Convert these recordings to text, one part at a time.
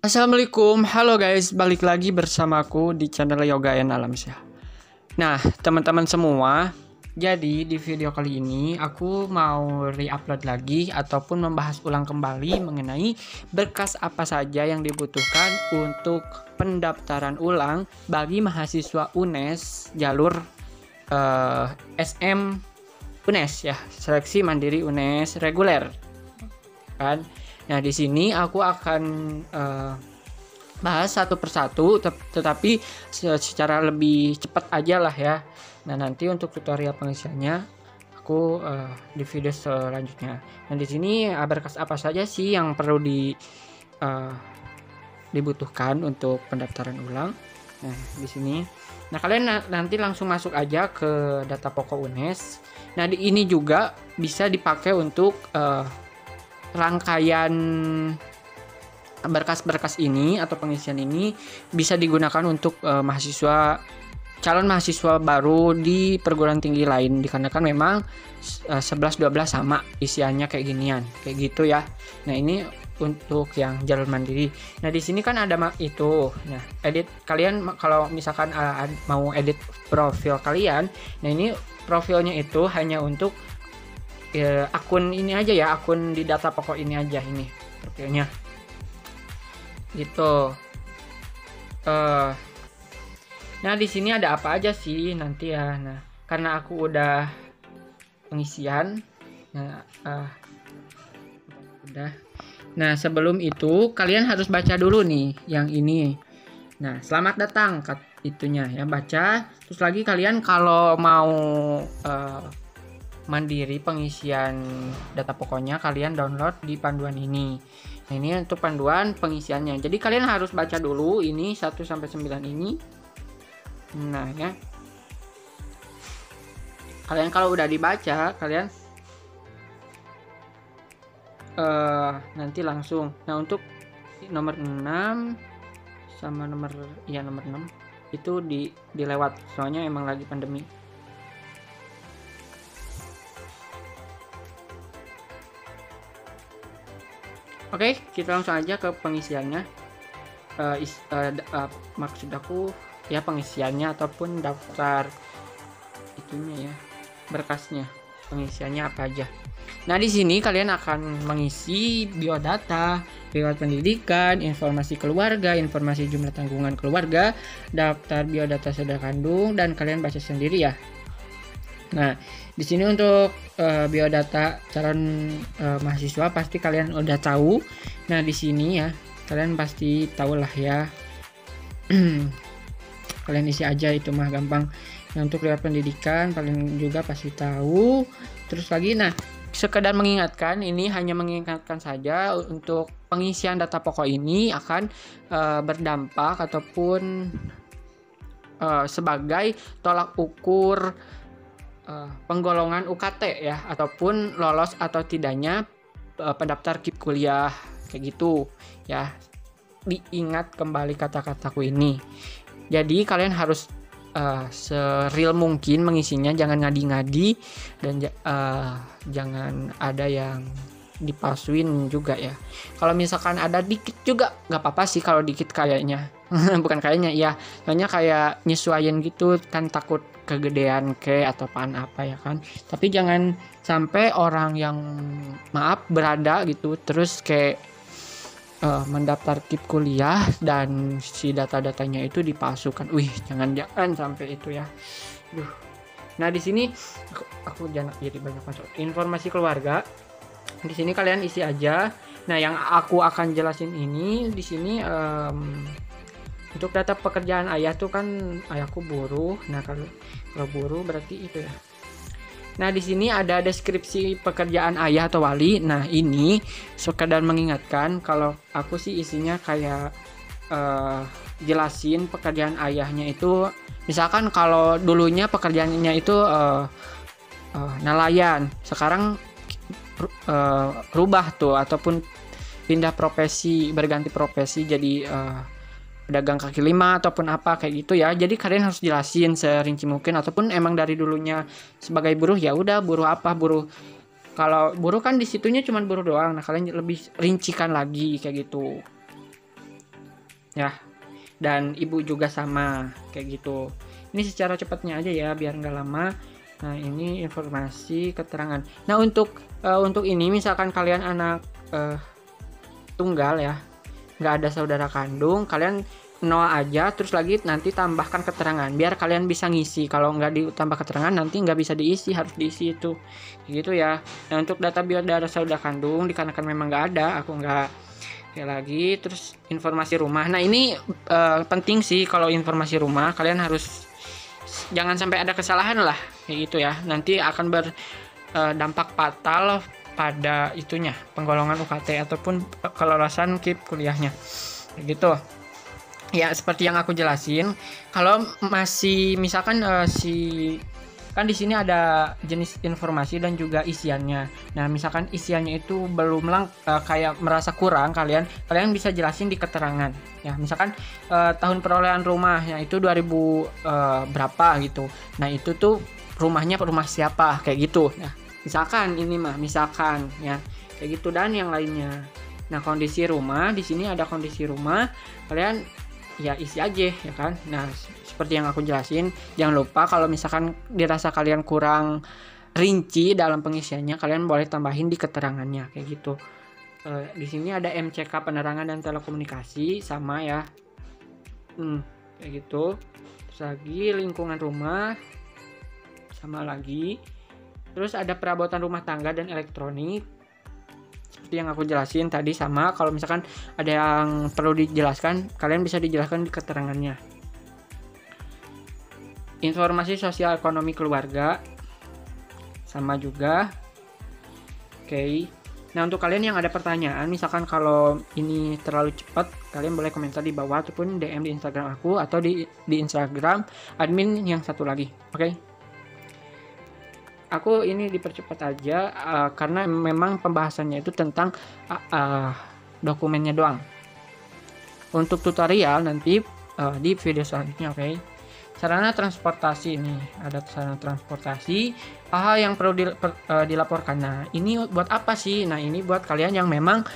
Assalamualaikum, halo guys, balik lagi bersamaku di channel Yoga and Alamsyah. Nah, teman-teman semua, jadi di video kali ini aku mau re-upload lagi ataupun membahas ulang kembali mengenai berkas apa saja yang dibutuhkan untuk pendaftaran ulang bagi mahasiswa UNES jalur SM UNES ya, seleksi mandiri UNES reguler kan. Nah, di sini aku akan bahas satu persatu, tetapi secara lebih cepat aja lah ya. Nah, nanti untuk tutorial pengisiannya aku di video selanjutnya. Nah, di sini berkas apa saja sih yang perlu dibutuhkan untuk pendaftaran ulang. Nah, di sini. Nah, kalian nanti langsung masuk aja ke data pokok UNES. Nah, di ini juga bisa dipakai untuk rangkaian berkas-berkas ini atau pengisian ini bisa digunakan untuk calon mahasiswa baru di perguruan tinggi lain, dikarenakan memang 11-12 sama isiannya kayak ginian, kayak gitu ya. Nah, ini untuk yang jalur mandiri. Nah, di sini kan ada itu. Nah, edit kalian kalau misalkan mau edit profil kalian, nah ini profilnya itu hanya untuk akun ini aja ya, akun di data pokok ini aja, ini profilnya gitu. Nah, di sini ada apa aja sih nanti ya. Nah, karena aku udah pengisian, udah. Nah, sebelum itu kalian harus baca dulu nih yang ini. Nah, selamat datang itunya ya, baca. Terus lagi kalian kalau mau mandiri pengisian data pokoknya, kalian download di panduan ini. Nah, ini untuk panduan pengisiannya. Jadi kalian harus baca dulu ini 1-9 ini. Nah, ya. Kalian kalau udah dibaca, kalian nanti langsung. Nah, untuk nomor 6 sama nomor 6 itu dilewat. Soalnya emang lagi pandemi. Oke, kita langsung aja ke pengisiannya. Maksud aku ya pengisiannya ataupun daftar itunya ya, berkasnya, pengisiannya apa aja. Nah, di sini kalian akan mengisi biodata, riwayat pendidikan, informasi keluarga, informasi jumlah tanggungan keluarga, daftar biodata saudara kandung, dan kalian baca sendiri ya. Nah, di sini untuk biodata calon mahasiswa pasti kalian udah tahu. Nah, di sini ya kalian pasti tahu lah ya. Kalian isi aja, itu mah gampang. Nah, untuk riwayat pendidikan kalian juga pasti tahu. Terus lagi, nah, sekedar mengingatkan, ini hanya mengingatkan saja untuk pengisian data pokok ini akan berdampak ataupun sebagai tolak ukur penggolongan UKT ya, ataupun lolos atau tidaknya pendaftar KIP kuliah, kayak gitu ya. Diingat kembali kata-kataku ini. Jadi kalian harus sereal mungkin mengisinya, jangan ngadi-ngadi dan jangan ada yang dipalsuin juga ya. Kalau misalkan ada dikit juga nggak apa-apa sih, kalau dikit kayaknya bukan kayaknya ya, soalnya kayak nyesuaiin gitu kan, takut kegedean atau apaan apa ya kan. Tapi jangan sampai orang yang maaf berada gitu terus kayak mendaftar KIP kuliah dan si data-datanya itu dipalsukan. Jangan sampai itu ya. Nah, di sini aku jangan jadi banyak masuk informasi keluarga. Di sini kalian isi aja. Nah, yang aku akan jelasin ini di sini untuk data pekerjaan ayah tuh kan ayahku buruh. Nah, kalau buruh berarti itu ya. Nah, di sini ada deskripsi pekerjaan ayah atau wali. Nah, ini sekedar mengingatkan, kalau aku sih isinya kayak jelasin pekerjaan ayahnya itu. Misalkan kalau dulunya pekerjaannya itu nelayan, sekarang rubah tuh ataupun pindah profesi, berganti profesi jadi pedagang kaki lima ataupun apa kayak gitu ya. Jadi kalian harus jelasin serinci mungkin, ataupun emang dari dulunya sebagai buruh, ya udah buruh apa, buruh Kalau buruh kan di situnya cuma buruh doang. Nah, kalian lebih rincikan lagi kayak gitu. ya. Dan ibu juga sama kayak gitu. Ini secara cepatnya aja ya biar nggak lama. Nah, ini informasi keterangan. Nah, untuk ini misalkan kalian anak tunggal ya, nggak ada saudara kandung, kalian nol aja, terus lagi nanti tambahkan keterangan biar kalian bisa ngisi. Kalau nggak ditambah keterangan nanti nggak bisa diisi, harus diisi itu gitu ya. Nah, untuk data biodata saudara kandung dikarenakan memang nggak ada, aku nggak kayak lagi. Terus informasi rumah, nah ini penting sih. Kalau informasi rumah kalian harus jangan sampai ada kesalahan lah kayak gitu ya, nanti akan berdampak fatal pada itunya penggolongan UKT ataupun kelolosan KIP kuliahnya kayak gitu ya. Seperti yang aku jelasin, kalau masih misalkan kan di sini ada jenis informasi dan juga isiannya. Nah, misalkan isiannya itu belum kayak merasa kurang, kalian bisa jelasin di keterangan. Ya, misalkan tahun perolehan rumahnya itu 2000 berapa gitu. Nah, itu tuh rumahnya rumah siapa kayak gitu. Nah, misalkan ini misalkan ya kayak gitu dan yang lainnya. Nah, kondisi rumah di sini ada kondisi rumah, kalian ya isi aja ya kan. Nah, seperti yang aku jelasin, jangan lupa kalau misalkan dirasa kalian kurang rinci dalam pengisiannya, kalian boleh tambahin di keterangannya kayak gitu. Di sini ada MCK penerangan dan telekomunikasi sama ya, kayak gitu. Terus lagi lingkungan rumah sama lagi. Terus ada perabotan rumah tangga dan elektronik. Seperti yang aku jelasin tadi sama, kalau misalkan ada yang perlu dijelaskan, kalian bisa dijelaskan di keterangannya. Informasi sosial ekonomi keluarga sama juga. Oke. Nah, untuk kalian yang ada pertanyaan, misalkan kalau ini terlalu cepat, kalian boleh komentar di bawah ataupun DM di Instagram aku atau di Instagram admin yang satu lagi. Oke. Aku ini dipercepat aja karena memang pembahasannya itu tentang dokumennya doang. Untuk tutorial nanti di video selanjutnya, oke. Sarana transportasi, ini ada sarana transportasi, hal yang perlu dilaporkan. Nah, ini buat apa sih? Nah, ini buat kalian yang memang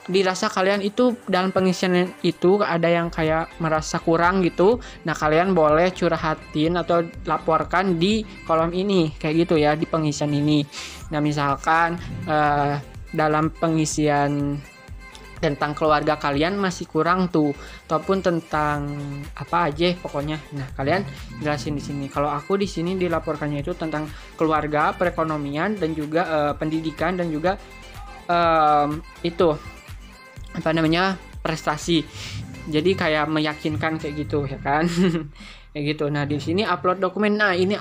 dirasa kalian itu dalam pengisian itu ada yang kayak merasa kurang gitu. Nah, kalian boleh curhatin atau laporkan di kolom ini kayak gitu ya, di pengisian ini. Nah, misalkan dalam pengisian tentang keluarga kalian masih kurang tuh, ataupun tentang apa aja pokoknya. Nah, kalian jelasin di sini. Kalau aku di sini dilaporkannya itu tentang keluarga, perekonomian dan juga pendidikan dan juga itu apa namanya, prestasi. Jadi kayak meyakinkan kayak gitu ya kan. Kayak gitu. Nah, di sini upload dokumen. Nah, ini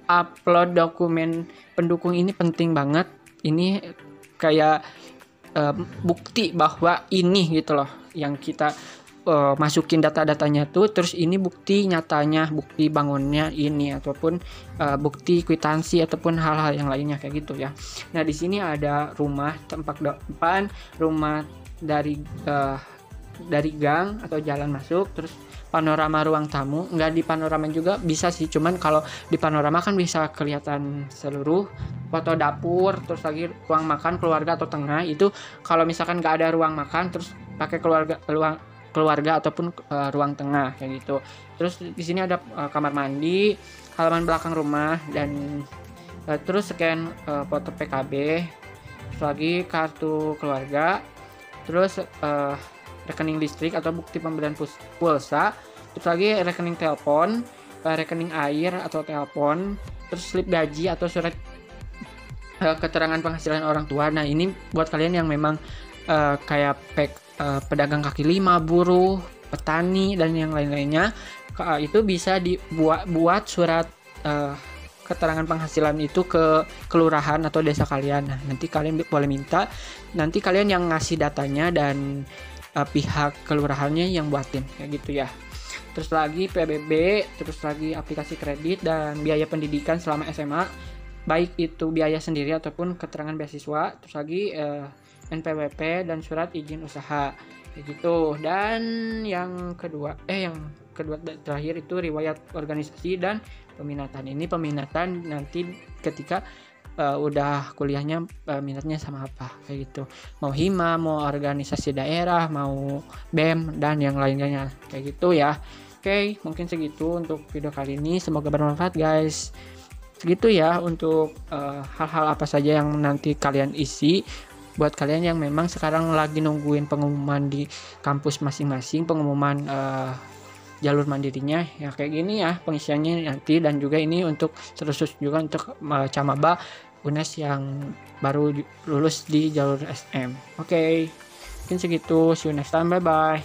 upload dokumen pendukung ini penting banget. Ini kayak bukti bahwa ini gitu loh yang kita masukin data-datanya tuh, terus ini bukti nyatanya, bukti bangunnya ini ataupun bukti kwitansi ataupun hal-hal yang lainnya kayak gitu ya. Nah, di sini ada rumah tempat depan, rumah dari gang atau jalan masuk, terus panorama ruang tamu. Nggak di panorama juga bisa sih, cuman kalau di panorama kan bisa kelihatan seluruh, foto dapur, terus lagi ruang makan keluarga atau tengah. Itu kalau misalkan nggak ada ruang makan, terus pakai keluarga ataupun ruang tengah kayak gitu. Terus di sini ada kamar mandi, halaman belakang rumah, dan terus scan foto PKB, terus lagi kartu keluarga, terus rekening listrik atau bukti pembelian pulsa, terus lagi rekening telepon, rekening air atau telepon, terus slip gaji atau surat keterangan penghasilan orang tua. Nah, ini buat kalian yang memang kayak pedagang kaki lima, buruh, petani dan yang lain-lainnya, itu bisa dibuat surat keterangan penghasilan itu ke kelurahan atau desa kalian. Nah, nanti kalian boleh minta, nanti kalian yang ngasih datanya dan pihak kelurahannya yang buatin kayak gitu ya. Terus lagi PBB, terus lagi aplikasi kredit dan biaya pendidikan selama SMA, baik itu biaya sendiri ataupun keterangan beasiswa. Terus lagi NPWP dan surat izin usaha kayak gitu. Dan yang kedua terakhir itu riwayat organisasi dan peminatan. Ini peminatan nanti ketika udah kuliahnya minatnya sama apa kayak gitu, mau hima, mau organisasi daerah, mau BEM dan yang lainnya kayak gitu ya. Oke, mungkin segitu untuk video kali ini, semoga bermanfaat guys. Segitu ya untuk hal-hal apa saja yang nanti kalian isi. Buat kalian yang memang sekarang lagi nungguin pengumuman di kampus masing-masing, pengumuman jalur mandirinya ya kayak gini ya pengisiannya nanti. Dan juga ini untuk terus juga untuk camaba UNES yang baru lulus di jalur SM. Oke, mungkin segitu, see you next time, bye bye.